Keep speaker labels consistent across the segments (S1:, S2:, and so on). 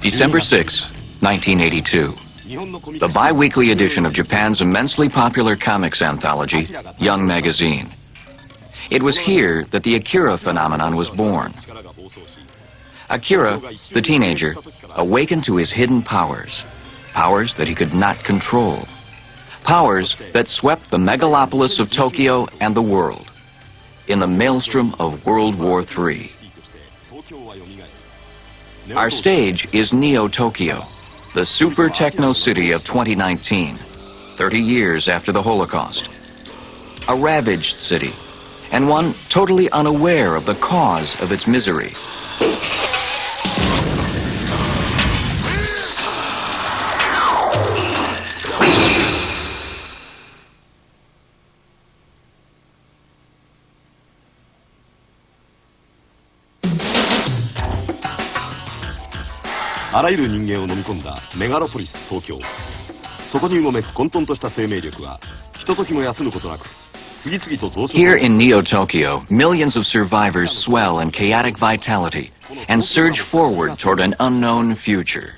S1: December 6, 1982. The bi-weekly edition of Japan's immensely popular comics anthology, Young Magazine. It was here that the Akira phenomenon was born. Akira, the teenager, awakened to his hidden powers. Powers that he could not control. Powers that swept the megalopolis of Tokyo and the world. In the maelstrom of World War III. Our stage is Neo-Tokyo, the super techno city of 2019, 30 years after the Holocaust. A ravaged city, and one totally unaware of the cause of its misery.
S2: Here
S1: in Neo-Tokyo, millions of survivors swell in chaotic vitality and surge forward toward an unknown future.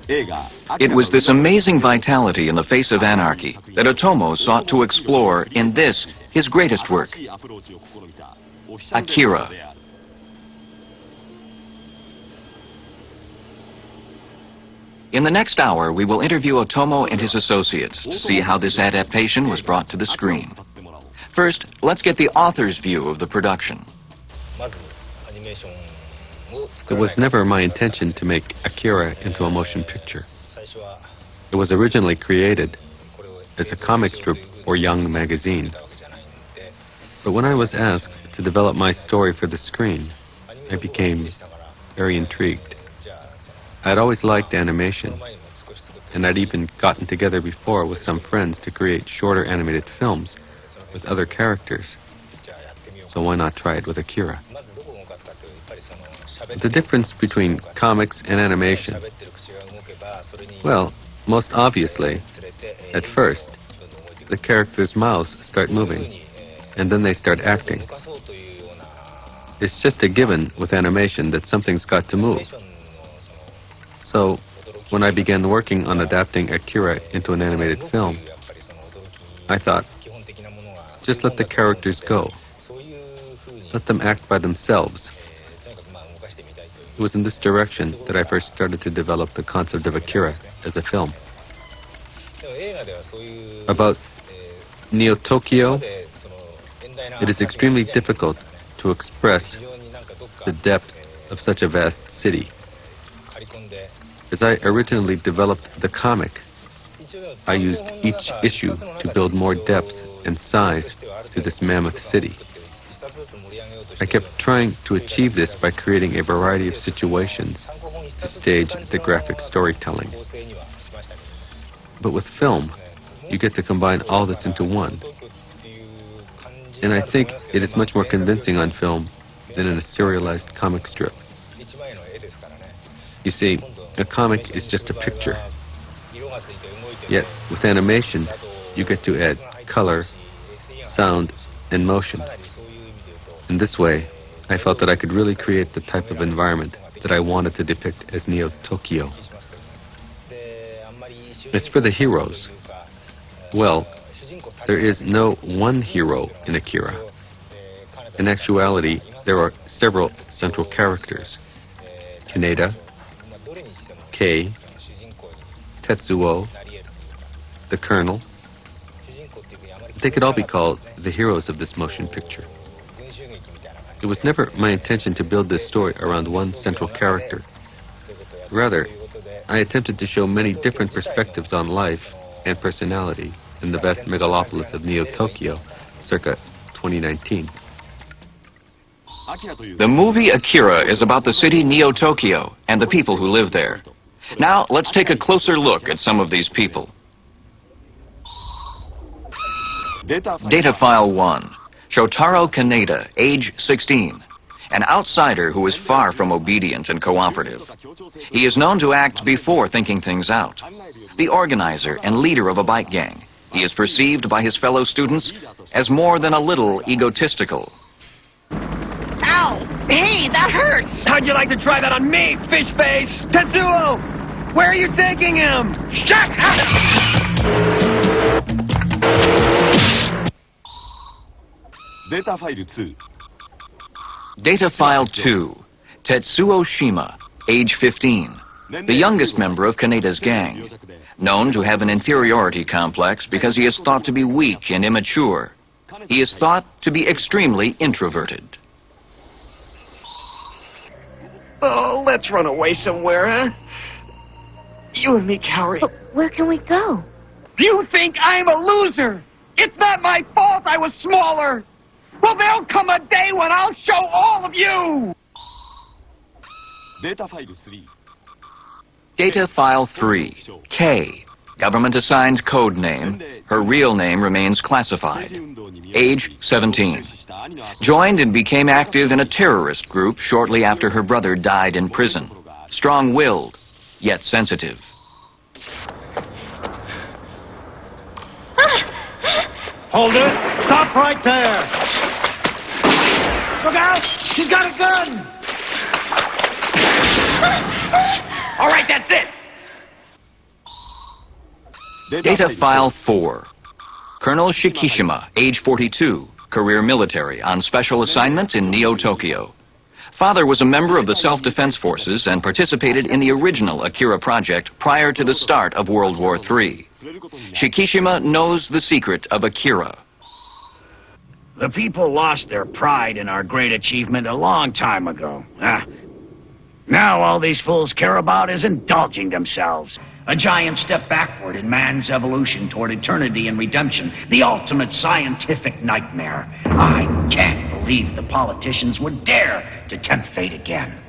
S1: It was this amazing vitality in the face of anarchy that Otomo sought to explore in this, his greatest work, Akira. In the next hour, we will interview Otomo and his associates to see how this adaptation was brought to the screen. First, let's get the author's view of the production.
S3: It was never my intention to make Akira into a motion picture. It was originally created as a comic strip or young magazine. But when I was asked to develop my story for the screen, I became very intrigued. I'd always liked animation, and I'd even gotten together before with some friends to create shorter animated films with other characters. So why not try it with Akira? The difference between comics and animation? Well, most obviously, at first, the characters' mouths start moving, and then they start acting. It's just a given with animation that something's got to move. So, when I began working on adapting Akira into an animated film, I thought, just let the characters go. Let them act by themselves. It was in this direction that I first started to develop the concept of Akira as a film. About Neo-Tokyo, it is extremely difficult to express the depth of such a vast city. As I originally developed the comic, I used each issue to build more depth and size to this mammoth city. I kept trying to achieve this by creating a variety of situations to stage the graphic storytelling. But with film, you get to combine all this into one. And I think it is much more convincing on film than in a serialized comic strip. You see, a comic is just a picture. Yet, with animation, you get to add color, sound, and motion. In this way, I felt that I could really create the type of environment that I wanted to depict as Neo-Tokyo. As for the heroes, well, there is no one hero in Akira. In actuality, there are several central characters. Kaneda, Kei, Tetsuo, the Colonel. They could all be called the heroes of this motion picture. It was never my intention to build this story around one central character. Rather, I attempted to show many different perspectives on life and personality in the vast megalopolis of Neo-Tokyo, circa 2019.
S1: The movie Akira is about the city Neo-Tokyo and the people who live there. Now, let's take a closer look at some of these people. Data File 1. Shotaro Kaneda, age 16. An outsider who is far from obedient and cooperative. He is known to act before thinking things out. The organizer and leader of a bike gang. He is perceived by his fellow students as more than a little egotistical.
S2: Ow! Hey, that hurts!
S4: How'd you like to try that on me, fish face? Tetsuo! Where are you taking him? Shut up!
S5: Data File 2.
S1: Data File 2, Tetsuo Shima, age 15, the youngest member of Kaneda's gang, known to have an inferiority complex because he is thought to be weak and immature. He is thought to be extremely introverted.
S4: Oh, let's run away somewhere, huh? You and me, Kaori.
S2: But where can we go?
S4: You think I'm a loser? It's not my fault I was smaller. Well, there'll come a day when I'll show all of you.
S5: Data File 3.
S1: Data File 3, K, government-assigned code name. Her real name remains classified. Age 17. Joined and became active in a terrorist group shortly after her brother died in prison. Strong-willed, yet sensitive.
S4: Hold it. Stop right there. Look out! She's got a gun! All right, that's it.
S1: Data File 4, Colonel Shikishima, age 42, career military, on special assignment in Neo-Tokyo. Father was a member of the Self-Defense Forces and participated in the original Akira project prior to the start of World War III. Shikishima knows the secret of Akira.
S6: The people lost their pride in our great achievement a long time ago. Now all these fools care about is indulging themselves. A giant step backward in man's evolution toward eternity and redemption. The ultimate scientific nightmare. I can't believe the politicians would dare to tempt fate again.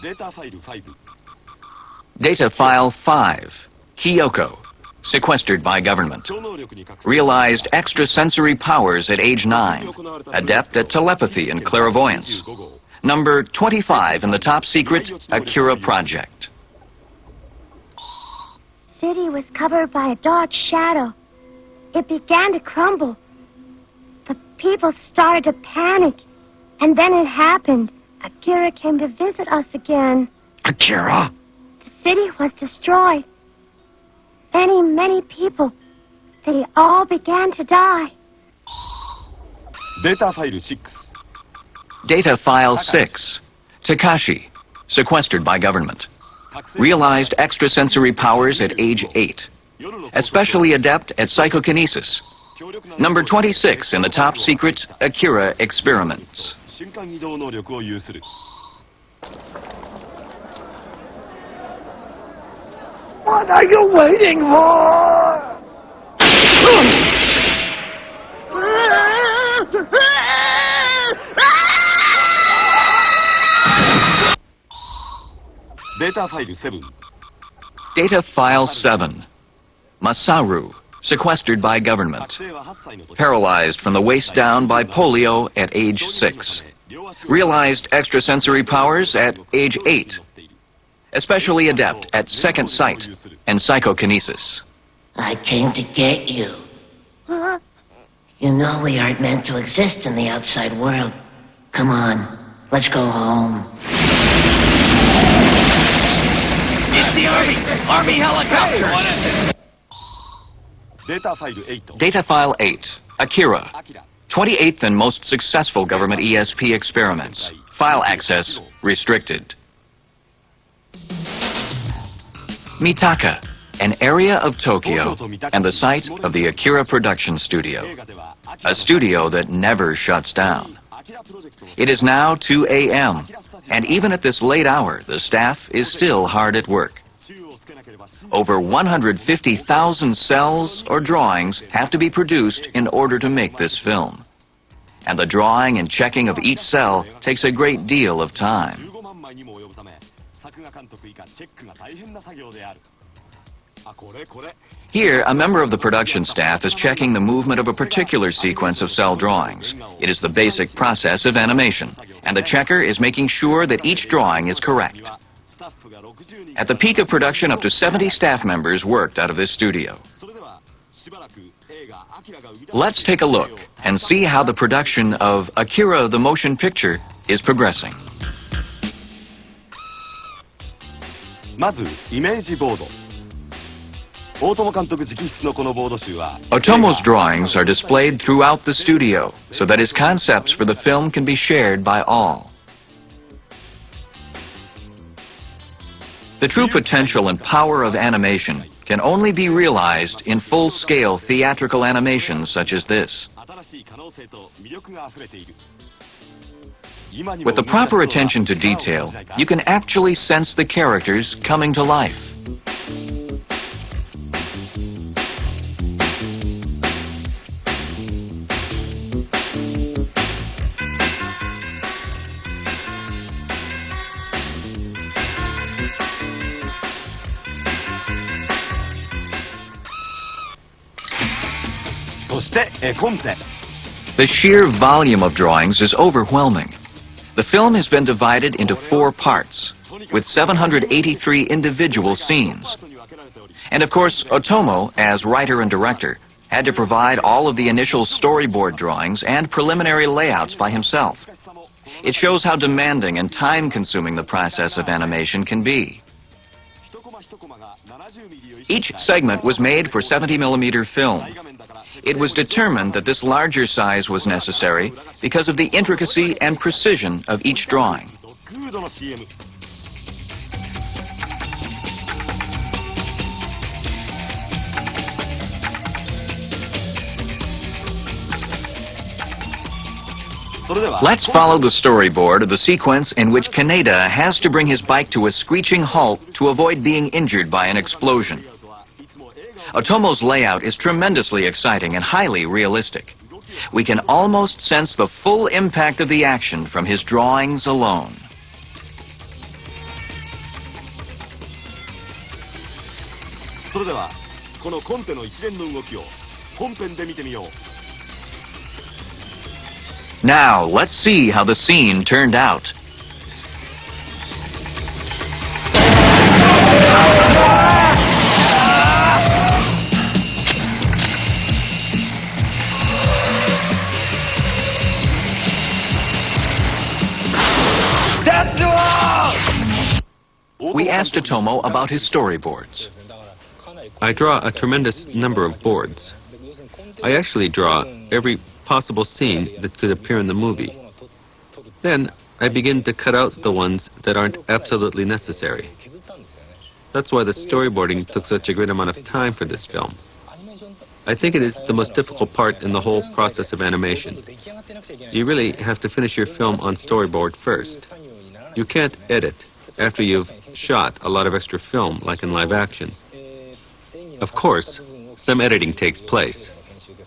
S5: Data File 5.
S1: Data File 5, Kyoko, sequestered by government. Realized extrasensory powers at age 9. Adept at telepathy and clairvoyance. Number 25 in the top secret Akira project.
S2: The city was covered by a dark shadow. It began to crumble. The people started to panic. And then it happened. Akira came to visit us again.
S6: Akira?
S2: The city was destroyed. Many people. They all began to die.
S5: Data File 6.
S1: Data File 6, Takashi, sequestered by government. Realized extrasensory powers at age 8. Especially adept at psychokinesis. Number 26 in the top secret Akira experiments.
S4: What are you waiting for?
S5: Data File 7.
S1: Data File 7, Masaru, sequestered by government. Paralyzed from the waist down by polio at age 6. Realized extrasensory powers at age 8. Especially adept at second sight and psychokinesis.
S7: I came to get you. You know we aren't meant to exist in the outside world. Come on, let's go home.
S4: It's the Army helicopters.
S5: Data File 8.
S1: Data File 8, Akira. 28th and most successful government ESP experiments. File access restricted. Mitaka, an area of Tokyo and the site of the Akira production studio. A studio that never shuts down. It is now 2 a.m. and even at this late hour, the staff is still hard at work. Over 150,000 cells or drawings have to be produced in order to make this film. And the drawing and checking of each cell takes a great deal of time. Here, a member of the production staff is checking the movement of a particular sequence of cell drawings. It is the basic process of animation, and the checker is making sure that each drawing is correct. At the peak of production, up to 70 staff members worked out of this studio. Let's take a look and see how the production of Akira the motion picture is progressing.
S5: まずイメージボード。大友監督直筆のこのボード集は
S1: Otomo's drawings are displayed throughout the studio so that his concepts for the film can be shared by all. The true potential and power of animation can only be realized in full-scale theatrical animations such as this.
S5: 新しい可能性と魅力があふれている。
S1: With the proper attention to detail, you can actually sense the characters coming to life. The sheer volume of drawings is overwhelming. The film has been divided into 4 parts, with 783 individual scenes. And of course, Otomo, as writer and director, had to provide all of the initial storyboard drawings and preliminary layouts by himself. It shows how demanding and time-consuming the process of animation can be. Each segment was made for 70mm film. It was determined that this larger size was necessary because of the intricacy and precision of each drawing. Let's follow the storyboard of the sequence in which Kaneda has to bring his bike to a screeching halt to avoid being injured by an explosion. Otomo's layout is tremendously exciting and highly realistic. We can almost sense the full impact of the action from his drawings alone. Now, let's see how the scene turned out. We asked Otomo about his storyboards.
S3: I draw a tremendous number of boards. I actually draw every possible scene that could appear in the movie. Then I begin to cut out the ones that aren't absolutely necessary. That's why the storyboarding took such a great amount of time for this film. I think it is the most difficult part in the whole process of animation. You really have to finish your film on storyboard first. You can't edit after you've shot a lot of extra film like in live action. Of course, some editing takes place,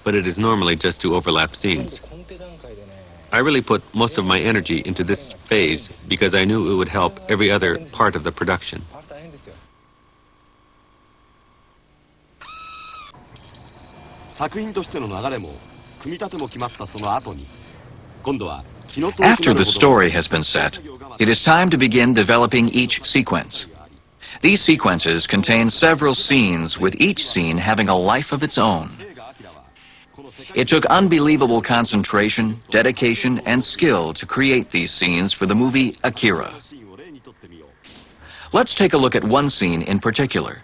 S3: but it is normally just to overlap scenes. I really put most of my energy into this phase because I knew it would help every other part of the production.
S1: After the story has been set, it is time to begin developing each sequence. These sequences contain several scenes, with each scene having a life of its own. It took unbelievable concentration, dedication, and skill to create these scenes for the movie Akira. Let's take a look at one scene in particular.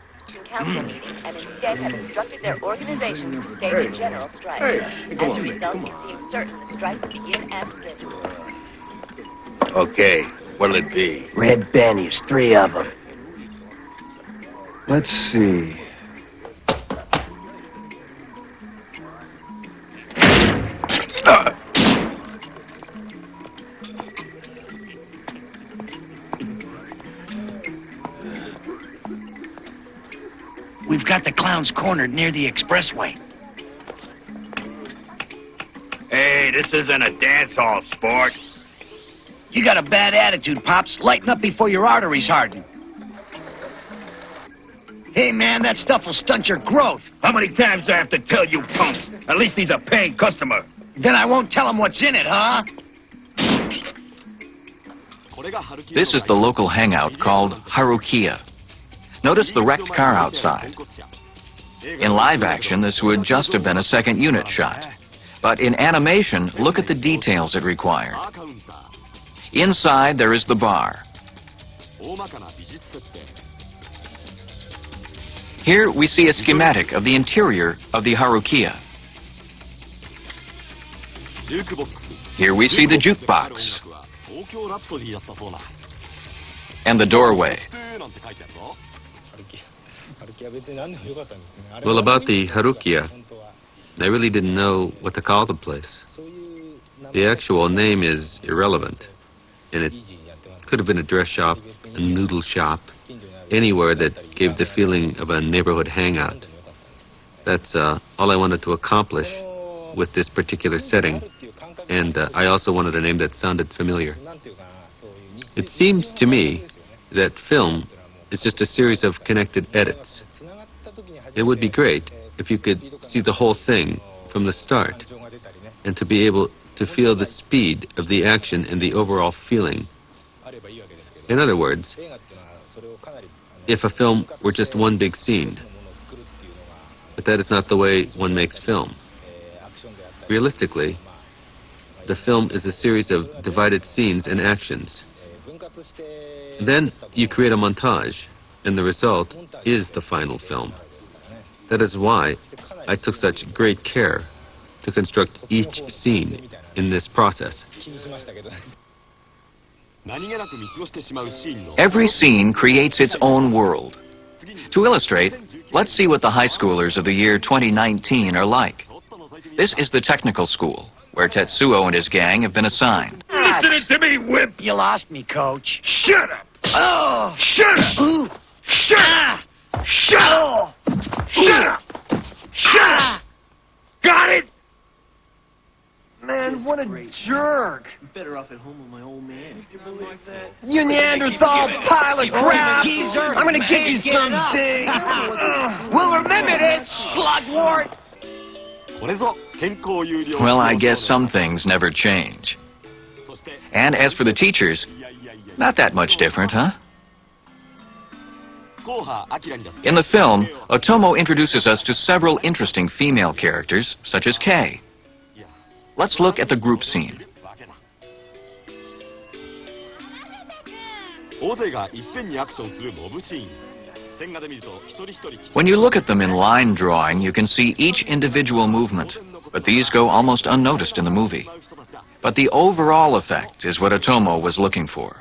S8: Council meeting and instead have instructed their organizations to stage a general strike. As a result, it seems certain the strike will begin as scheduled.
S6: Okay, what'll it be?
S9: Red bennies, 3 of them.
S10: Let's see.
S6: We've got the clowns cornered near the expressway.
S11: Hey, this isn't a dance hall, sport.
S6: You got a bad attitude, Pops. Lighten up before your arteries harden. Hey, man, that stuff will stunt your growth.
S11: How many times do I have to tell you, punks? At least he's a paying customer.
S6: Then I won't tell him what's in it, huh?
S1: This is the local hangout called Harukiya. Notice the wrecked car outside. In live action, this would just have been a second unit shot. But in animation, look at the details it required. Inside, there is the bar. Here we see a schematic of the interior of the Harukiya. Here we see the jukebox and the doorway.
S3: Well, about the Harukiya, I really didn't know what to call the place. The actual name is irrelevant, and it could have been a dress shop, a noodle shop, anywhere that gave the feeling of a neighborhood hangout. That's all I wanted to accomplish with this particular setting, and I also wanted a name that sounded familiar. It seems to me that film is just a series of connected edits. It would be great if you could see the whole thing from the start, and to be able to feel the speed of the action and the overall feeling. In other words, if a film were just one big scene. But that is not the way one makes film. Realistically, the film is a series of divided scenes and actions. Then you create a montage, and the result is the final film. That is why I took such great care to construct each scene in this process.
S1: Every scene creates its own world. To illustrate, let's see what the high schoolers of the year 2019 are like. This is the technical school, where Tetsuo and his gang have been assigned.
S6: Listen to me, wimp!
S4: You lost me, Coach.
S6: Shut up!
S4: Oh!
S6: Shut up! Shut up! Shut up! Shut up! Shut up! Got it?
S4: Man, what a jerk.
S9: I'm better off at home with my old man.
S4: You Neanderthal pile of crap. I'm gonna get you someday. We'll remember this, slugwort.
S1: Well, I guess some things never change. And as for the teachers, not that much different, huh? In the film, Otomo introduces us to several interesting female characters, such as Kei. Let's look at the group scene. When you look at them in line drawing, you can see each individual movement, but these go almost unnoticed in the movie. But the overall effect is what Otomo was looking for.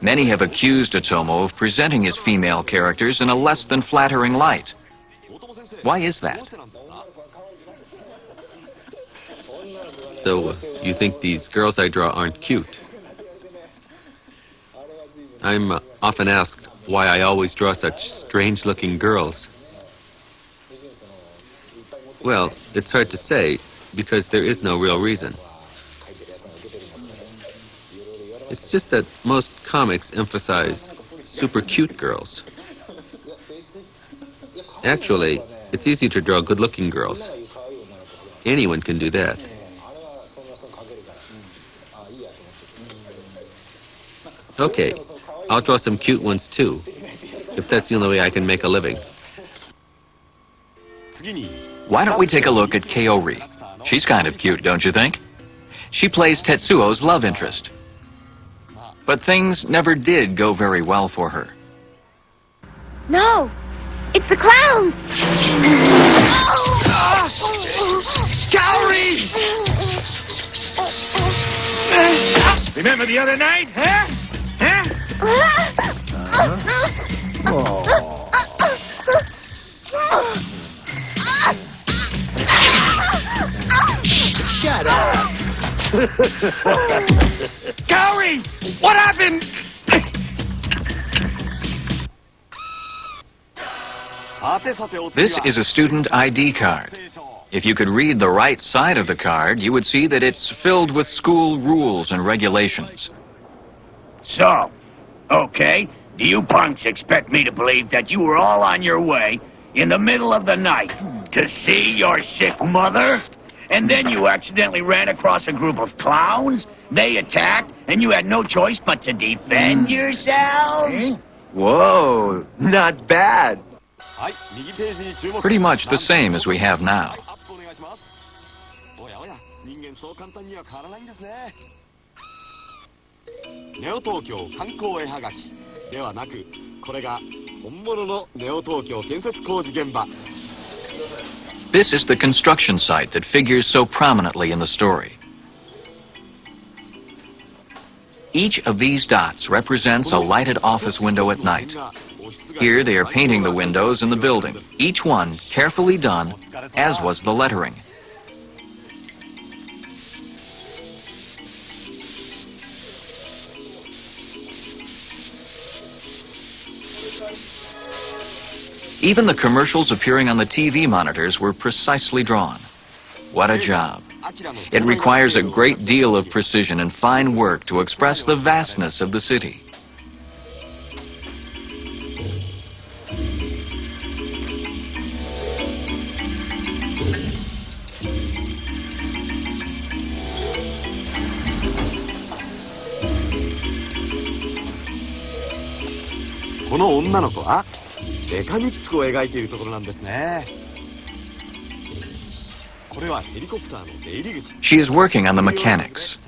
S1: Many have accused Otomo of presenting his female characters in a less than flattering light. Why is that?
S3: So, you think these girls I draw aren't cute? I'm often asked why I always draw such strange-looking girls. Well, it's hard to say, because there is no real reason. It's just that most comics emphasize super cute girls. Actually, it's easy to draw good-looking girls. Anyone can do that. Okay, I'll draw some cute ones too, if that's the only way I can make a living.
S1: Why don't we take a look at Kaori? She's kind of cute, don't you think? She plays Tetsuo's love interest. But things never did go very well for her.
S2: No, it's the clowns.
S4: Kaori!
S6: Remember the other night, huh? Huh?
S4: Shut up. Kaori! What happened?
S1: This is a student ID card. If you could read the right side of the card, you would see that it's filled with school rules and regulations.
S6: So, okay, do you punks expect me to believe that you were all on your way in the middle of the night to see your sick mother? And then you accidentally ran across a group of clowns. They attacked, and you had no choice but to defend yourselves?
S10: Whoa, not bad.
S1: Pretty much the same as we have now. This is the construction site that figures so prominently in the story. Each of these dots represents a lighted office window at night. Here they are painting the windows in the building, each one carefully done, as was the lettering. Even the commercials appearing on the TV monitors were precisely drawn. What a job. It requires a great deal of precision and fine work to express the vastness of the city. She is working on the mechanics.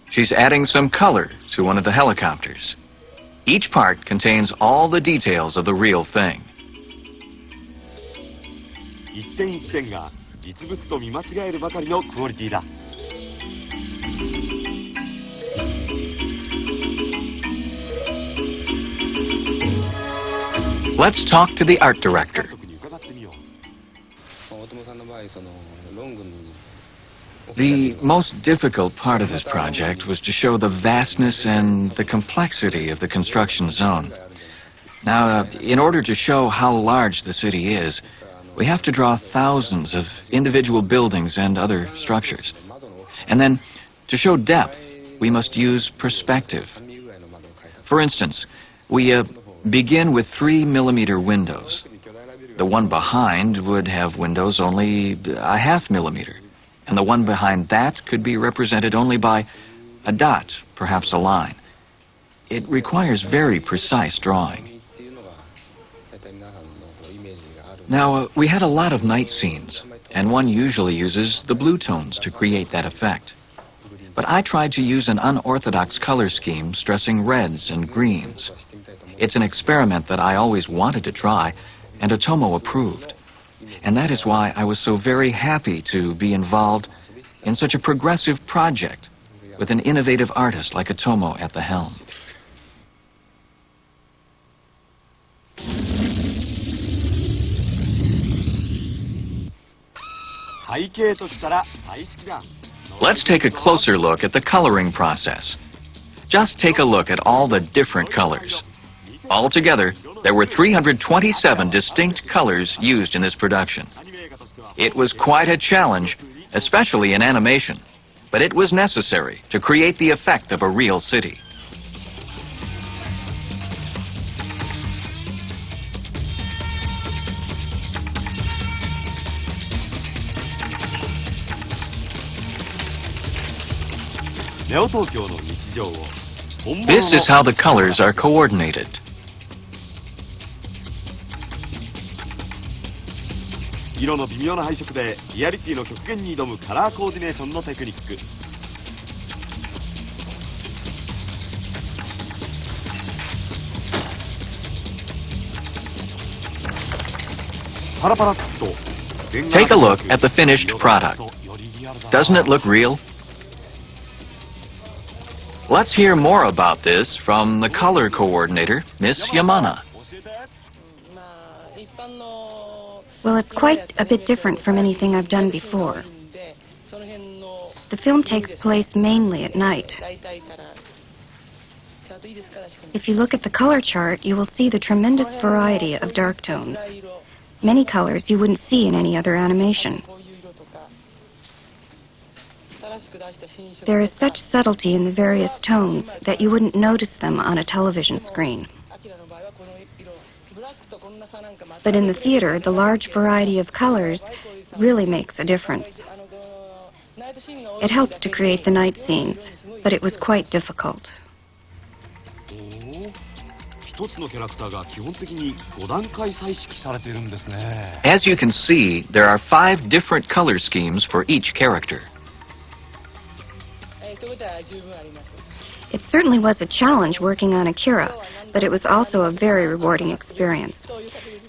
S1: She's adding some color to one of the helicopters. Each part contains all the details of the real thing. Let's talk to the art director. The most difficult part of this project was to show the vastness and the complexity of the construction zone. Now, in order to show how large the city is, we have to draw thousands of individual buildings and other structures. And then, to show depth, we must use perspective. For instance, we begin with 3-millimeter windows. The one behind would have windows only a 0.5 millimeter, and the one behind that could be represented only by a dot, perhaps a line. It requires very precise drawing. Now, we had a lot of night scenes, and one usually uses the blue tones to create that effect. But I tried to use an unorthodox color scheme stressing reds and greens. It's an experiment that I always wanted to try, and Otomo approved. And that is why I was so very happy to be involved in such a progressive project with an innovative artist like Otomo at the helm. Let's take a closer look at the coloring process. Just take a look at all the different colors. Altogether, there were 327 distinct colors used in this production. It was quite a challenge, especially in animation, but it was necessary to create the effect of a real city. This is how the colors are coordinated. Take a look at the finished product. Doesn't it look real? Let's hear more about this from the color coordinator, Miss Yamana.
S12: Well, it's quite a bit different from anything I've done before. The film takes place mainly at night. If you look at the color chart, you will see the tremendous variety of dark tones. Many colors you wouldn't see in any other animation. There is such subtlety in the various tones that you wouldn't notice them on a television screen. But in the theater, the large variety of colors really makes a difference. It helps to create the night scenes, but it was quite difficult.
S5: 一つのキャラクターが基本的に5段階彩色されているんですね。
S1: As you can see, there are 5 different color schemes for each character.
S12: It certainly was a challenge working on Akira, but it was also a very rewarding experience.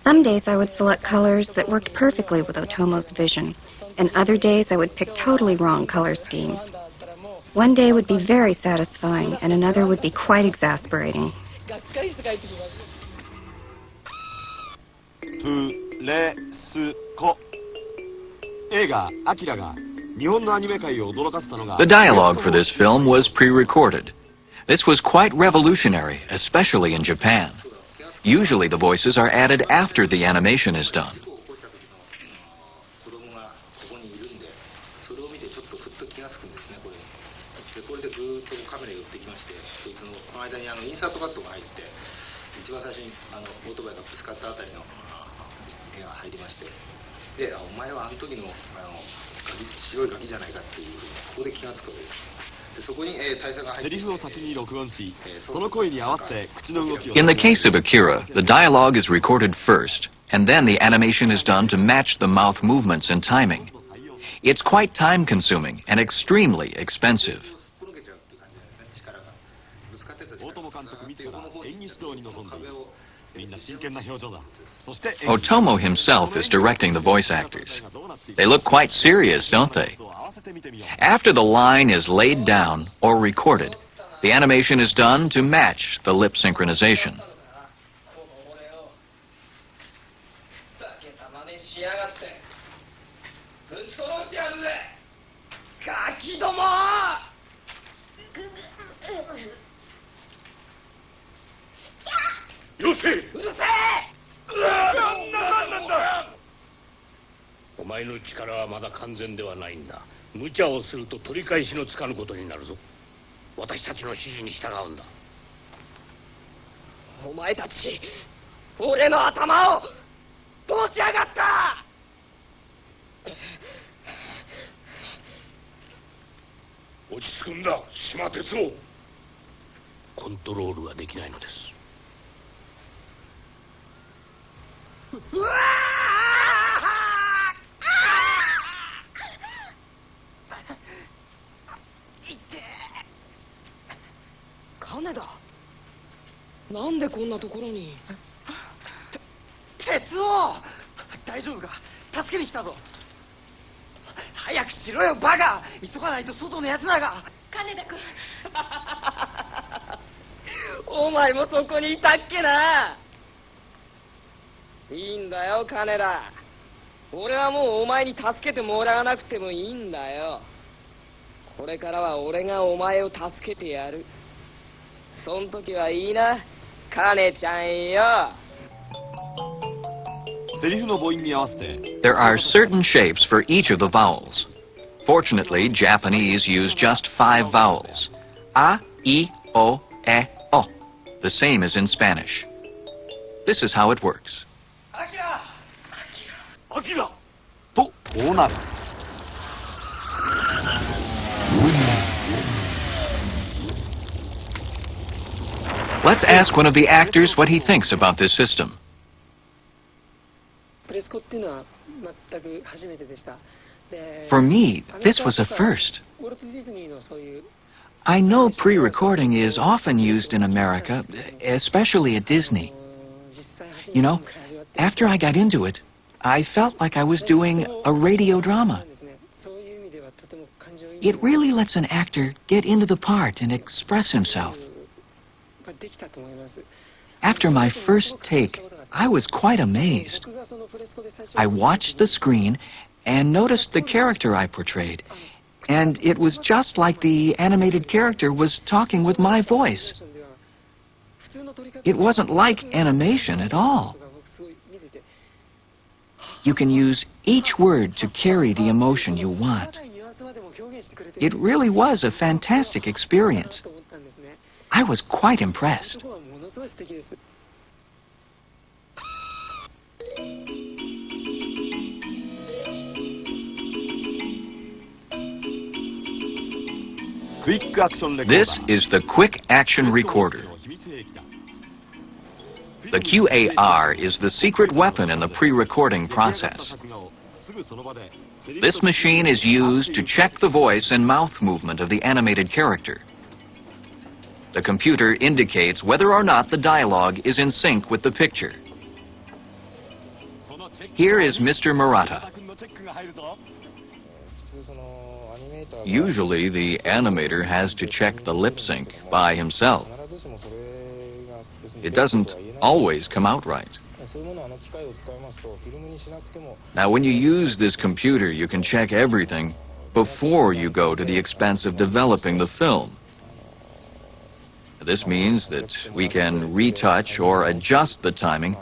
S12: Some days I would select colors that worked perfectly with Otomo's vision, and other days I would pick totally wrong color schemes. One day would be very satisfying, and another would be quite exasperating.
S5: プレスコ映画「アキラ」が日本のアニメ界を驚かせたのが
S1: The dialogue for this film was pre-recorded. This was quite revolutionary, especially in Japan. Usually the voices are added after the animation is done.
S13: 子供がここにいるんで、それを見てちょっとふっと気がつくんですね、これ。で、これでぐーっとカメラ寄ってきまして、その間にインサートカットが入って、一番最初にオートバイがぶつかったあたりの絵が入りまして、で、お前はあの時の白いガキじゃないかっていうふうにここで気がつくわけです。
S5: セリフを先に録音し、その声に合わせて口の動きを
S1: In the case of Akira, the dialogue is recorded first, and then the animation is done to match the mouth movements and timing. It's quite time-consuming and extremely expensive.
S5: 大友監督自ら演技指導に臨んでいる。みんな真剣な表情だ。そして
S1: Otomo himself is directing the voice actors. They look quite serious, don't they? After the line is laid down or recorded, the animation is done to match the lip synchronization.
S4: ガキども！
S11: よせ！
S4: うるせえ！
S11: なんだ！お前の力はまだ完全ではないんだ。無茶をすると取り返しのつかぬことになるぞ。私たちの指示に従うんだ。
S4: お前たち、俺の頭をどうしやがった！
S11: 落ち着くんだ、島鉄夫。コントロールができないのです。
S4: うわ金田、なんでこんなところに。鉄夫、大丈夫か？助けに来たぞ。早くしろよバカ、急がないと外のやつらが。
S8: 金田君
S4: お前もそこにいたっけな。いいんだよ金田、俺はもうお前に助けてもらわなくてもいいんだよ。これからは俺がお前を助けてやる。そん時はいいな、金ちゃんよ。
S5: セリフの母音に合わせて
S1: There are certain shapes for each of the vowels. Fortunately, Japanese use just 5 vowels. A, I, O, E, O. The same as in Spanish. This is how it works.
S4: アキラ！
S11: アキラ！
S5: とこうなる。
S1: Let's ask one of the actors what he thinks about this system.
S14: プレスコっていうのは全く初めてでした。
S1: For me, this was a first. I know pre-recording is often used in America, especially at Disney. You know, after I got into it, I felt like I was doing a radio drama. It really lets an actor get into the part and express himself. After my first take, I was quite amazed. I watched the screen and noticed the character I portrayed, and it was just like the animated character was talking with my voice. It wasn't like animation at all. You can use each word to carry the emotion you want. It really was a fantastic experience. I was quite impressed. This is the Quick Action Recorder. The QAR is the secret weapon in the pre-recording process. This machine is used to check the voice and mouth movement of the animated character. The computer indicates whether or not the dialogue is in sync with the picture. Here is Mr. Murata. Usually the animator has to check the lip sync by himself. It doesn't always come out right. Now, when you use this computer, you can check everything before you go to the expense of developing the film. This means that we can retouch or adjust the timing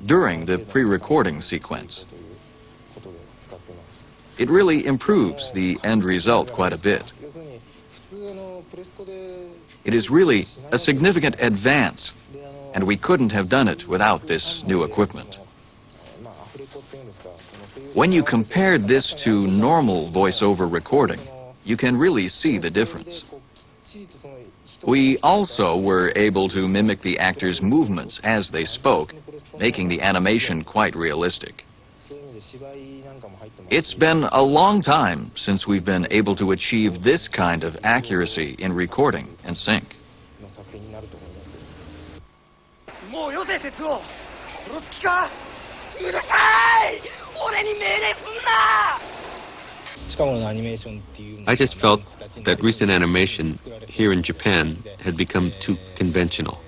S1: during the pre-recording sequence. It really improves the end result quite a bit. It is really a significant advance, and we couldn't have done it without this new equipment. When you compare this to normal voiceover recording, you can really see the difference. We also were able to mimic the actors' movements as they spoke, making the animation quite realistic. It's been a long time since we've been able to achieve this kind of accuracy in recording and sync.
S3: I just felt that recent animation here in Japan had become too conventional.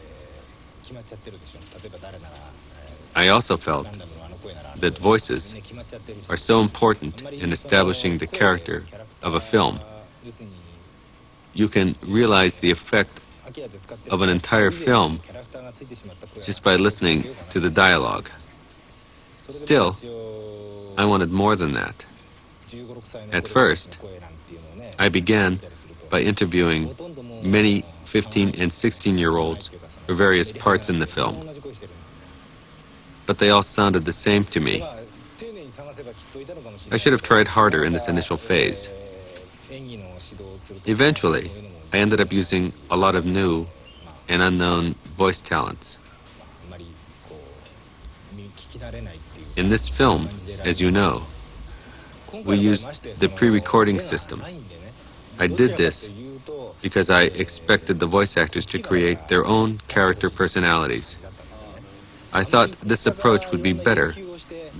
S3: I also felt that voices are so important in establishing the character of a film. You can realize the effect of an entire film just by listening to the dialogue. Still, I wanted more than that. At first, I began by interviewing many 15 and 16-year-olds for various parts in the film. But they all sounded the same to me. I should have tried harder in this initial phase. Eventually, I ended up using a lot of new and unknown voice talents. In this film, as you know, we used the pre-recording system. I did this because I expected the voice actors to create their own character personalities. I thought this approach would be better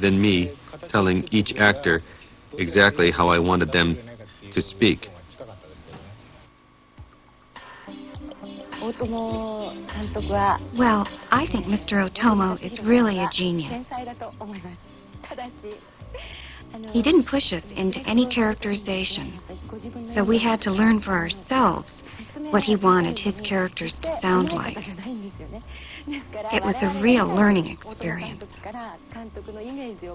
S3: than me telling each actor exactly how I wanted them to speak.
S12: Well, I think Mr. Otomo is really a genius. He didn't push us into any characterization, so we had to learn for ourselves what he wanted his characters to sound like. It was a real learning experience.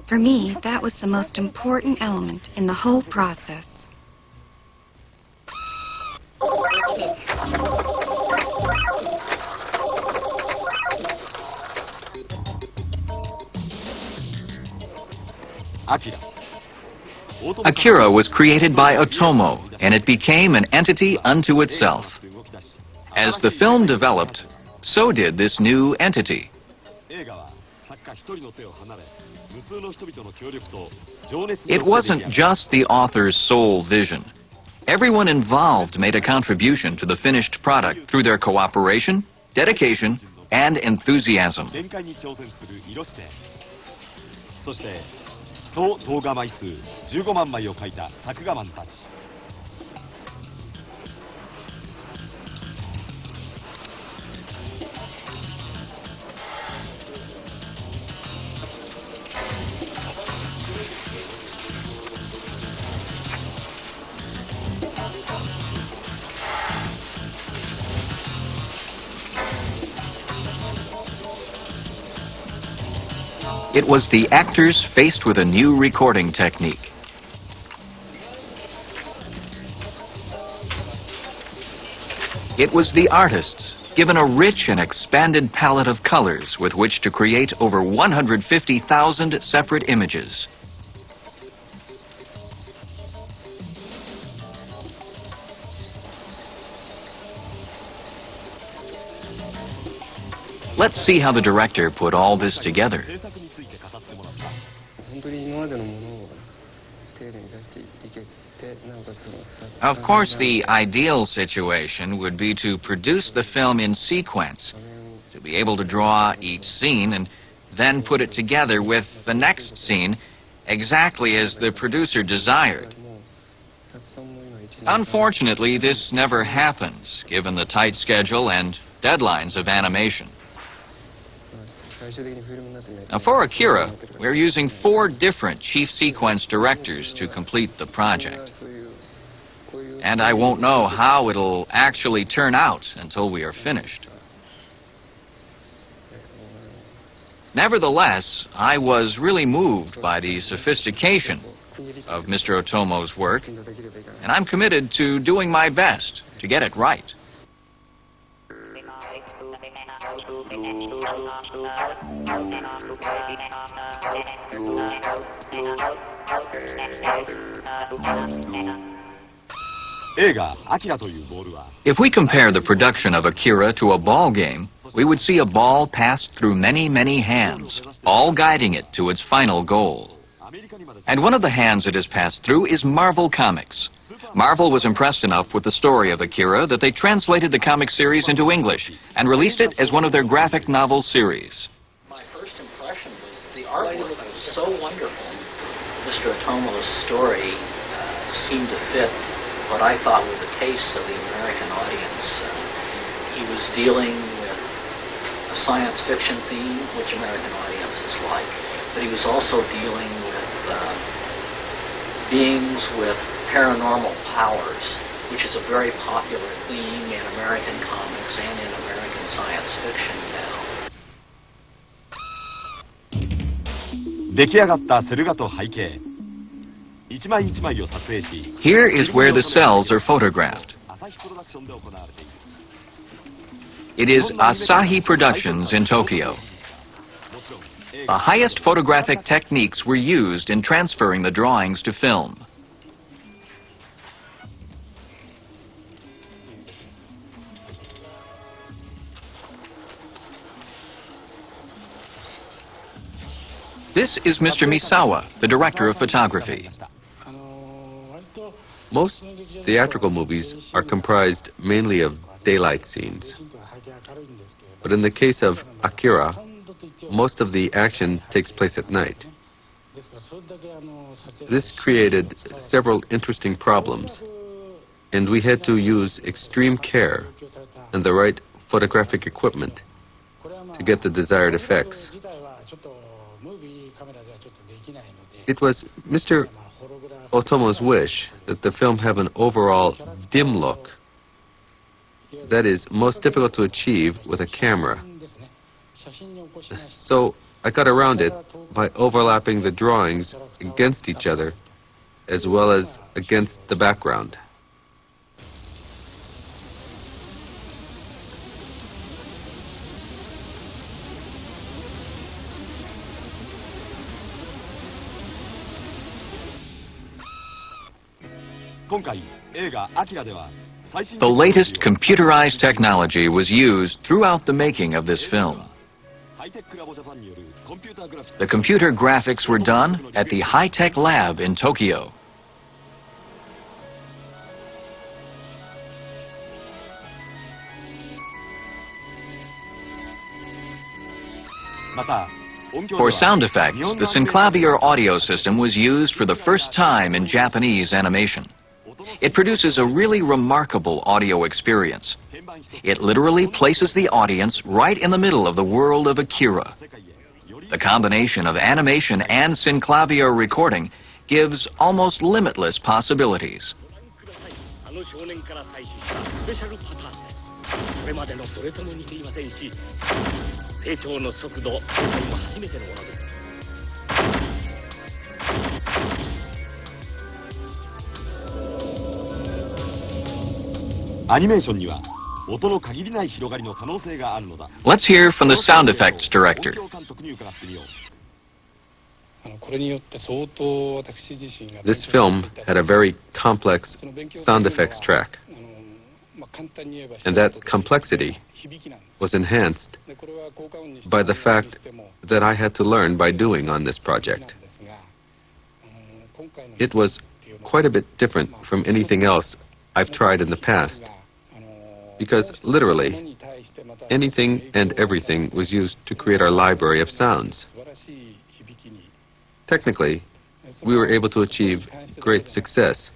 S12: For me, that was the most important element in the whole process.
S1: Akira was created by Otomo, and it became an entity unto itself. As the film developed, so did this new entity. It wasn't just the author's sole vision. Everyone involved made a contribution to the finished product through their cooperation, dedication, and enthusiasm.
S5: 総動画枚数15万枚を描いた作画マンたち。
S1: It was the actors faced with a new recording technique. It was the artists given a rich and expanded palette of colors with which to create over 150,000 separate images. Let's see how the director put all this together. Of course, the ideal situation would be to produce the film in sequence, to be able to draw each scene and then put it together with the next scene exactly as the producer desired. Unfortunately, this never happens, given the tight schedule and deadlines of animation. Now, for Akira, we're using 4 different chief sequence directors to complete the project. And I won't know how it'll actually turn out until we are finished. Nevertheless, I was really moved by the sophistication of Mr. Otomo's work, and I'm committed to doing my best to get it right. If we compare the production of Akira to a ball game, we would see a ball passed through many, many hands, all guiding it to its final goal. And one of the hands it has passed through is Marvel Comics. Marvel was impressed enough with the story of Akira that they translated the comic series into English and released it as one of their graphic novel series.
S15: My first impression was the artwork was so wonderful. Mr. Otomo's story seemed to fit what I thought were the tastes of the American audience. He was dealing with a science fiction theme, which American audiences like, but he was also dealing with beings with paranormal powers, which is a very popular theme in American comics and in American science fiction now.
S1: Here is where the cells are photographed. It is Asahi Productions in Tokyo. The highest photographic techniques were used in transferring the drawings to film. This is Mr. Misawa, the director of photography.
S3: Most theatrical movies are comprised mainly of daylight scenes. But in the case of Akira, most of the action takes place at night. This created several interesting problems, and we had to use extreme care and the right photographic equipment to get the desired effects. It was Mr. Otomo's wish that the film have an overall dim look. That is most difficult to achieve with a camera. So I got around it by overlapping the drawings against each other as well as against the background.
S1: The latest computerized technology was used throughout the making of this film. The computer graphics were done at the high-tech lab in Tokyo. For sound effects, the Synclavier audio system was used for the first time in Japanese animation. It produces a really remarkable audio experience. It literally places the audience right in the middle of the world of Akira. The combination of animation and Synclavier recording gives almost limitless possibilities. Let's hear from the sound effects director.
S3: This film had a very complex sound effects track. And that complexity was enhanced by the fact that I had to learn by doing on this project. It was quite a bit different from anything else I've tried in the past, because literally anything and everything was used to create our library of sounds. Technically, we were able to achieve great success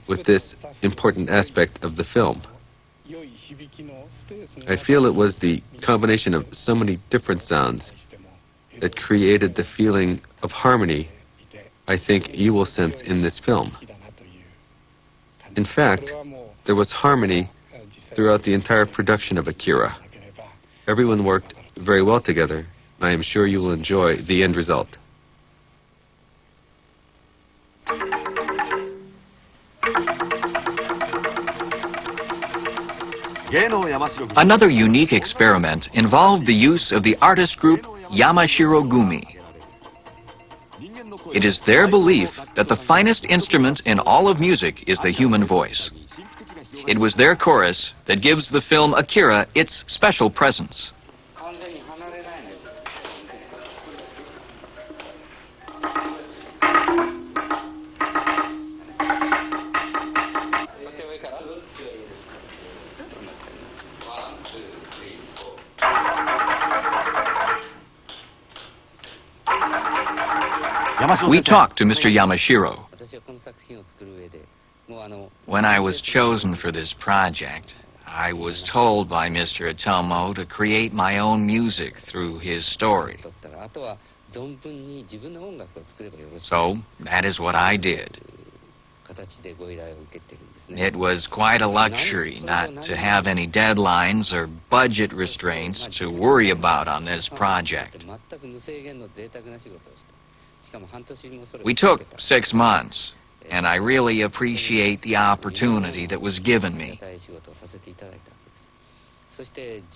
S3: with this important aspect of the film. I feel it was the combination of so many different sounds that created the feeling of harmony I think you will sense in this film. In fact, there was harmony throughout the entire production of Akira. Everyone worked very well together. I am sure you will enjoy the end result.
S1: Another unique experiment involved the use of the artist group Yamashiro Gumi. It is their belief that the finest instrument in all of music is the human voice. It was their chorus that gives the film Akira its special presence. We talked to Mr. Yamashiro. When I was chosen for this project, I was told by Mr. Otomo to create my own music through his story. So, that is what I did. It was quite a luxury not to have any deadlines or budget restraints to worry about on this project. We took 6 months, and I really appreciate the opportunity that was given me.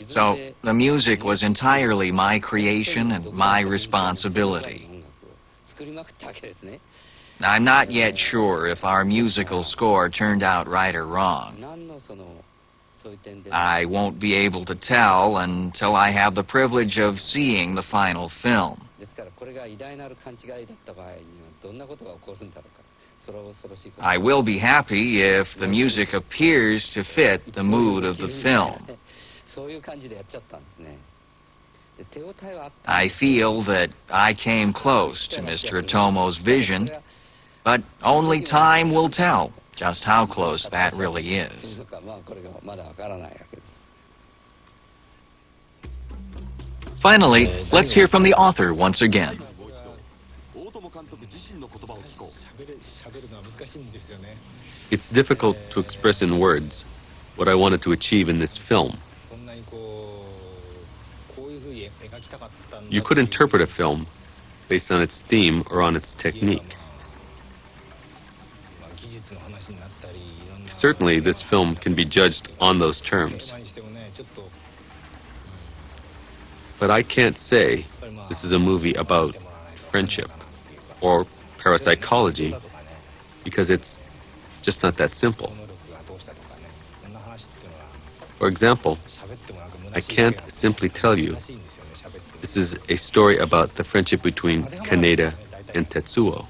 S1: So, the music was entirely my creation and my responsibility. I'm not yet sure if our musical score turned out right or wrong. I won't be able to tell until I have the privilege of seeing the final film. I will be happy if the music appears to fit the mood of the film. I feel that I came close to Mr. Otomo's vision, but only time will tell just how close that really is. Finally, let's hear from the author once again.
S3: It's difficult to express in words what I wanted to achieve in this film. You could interpret a film based on its theme or on its technique. Certainly, this film can be judged on those terms. But I can't say this is a movie about friendship or parapsychology, because it's just not that simple. For example, I can't simply tell you this is a story about the friendship between Kaneda and Tetsuo.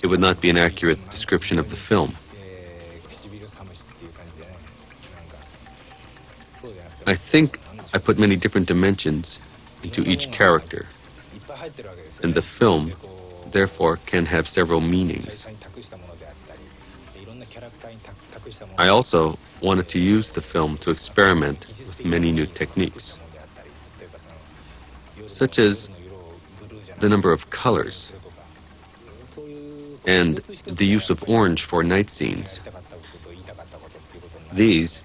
S3: It would not be an accurate description of the film. I think I put many different dimensions into each character, and the film, therefore, can have several meanings. I also wanted to use the film to experiment with many new techniques, such as the number of colors and the use of orange for night scenes. These,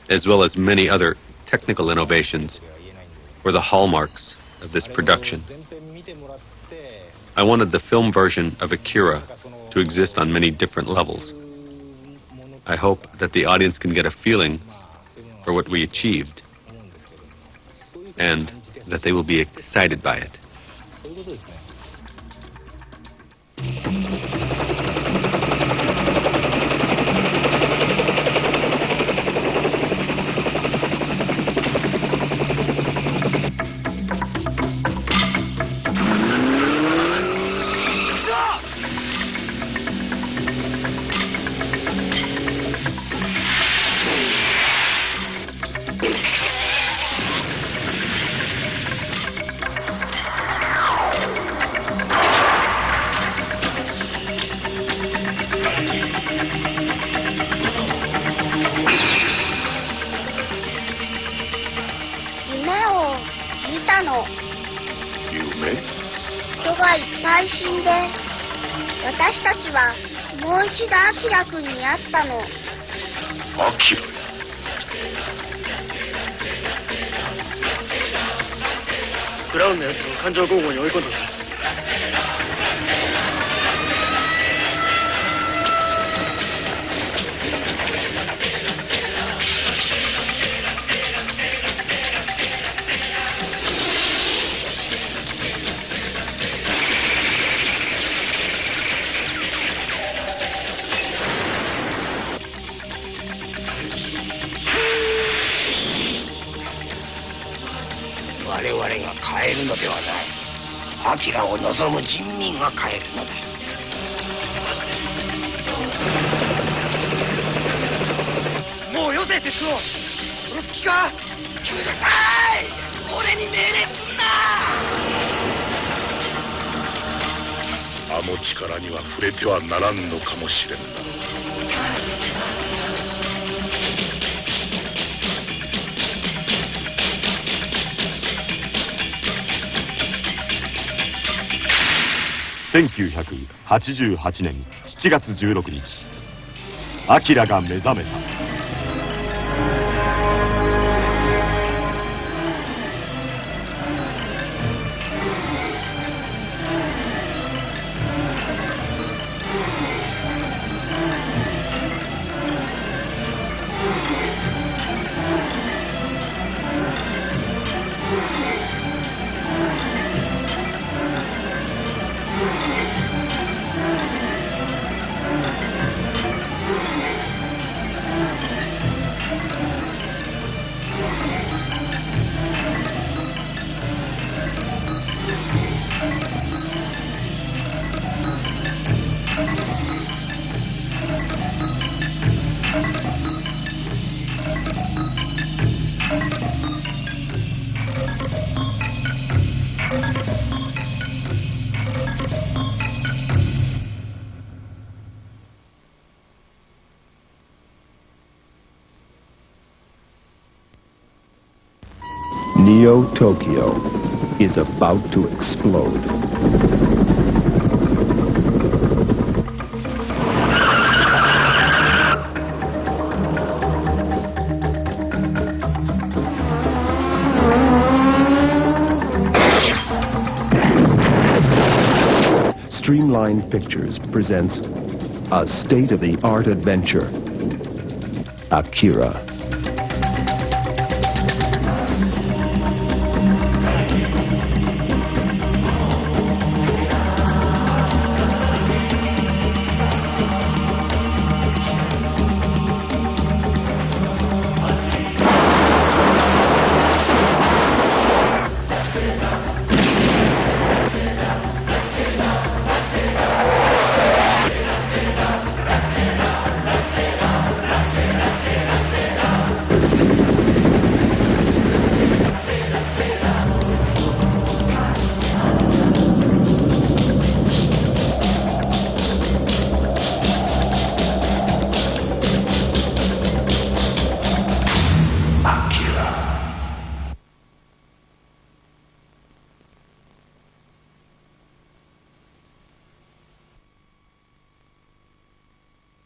S3: as well as many other technical innovations, were the hallmarks of this production. I wanted the film version of Akira to exist on many different levels. I hope that the audience can get a feeling for what we achieved, and that they will be excited by it.
S2: たの。
S11: 夢？
S2: 人がいっぱい死んで、私たちはもう一度アキラくんに会ったの。
S11: アキラ？
S9: ブラウンのやつを感情拷問に追い込んだぞ。
S6: 我々が変えるのではない。アキラを望む人民が変えるのだ。
S9: もうよせ、鉄を。殺す気か。
S6: うるさい！俺に命令すんな！
S11: あの力には触れてはならんのかもしれんな。
S5: 1988年7月16日、アキラが目覚めた。
S16: Neo Tokyo is about to explode. Streamline Pictures presents a state-of-the-art adventure, Akira.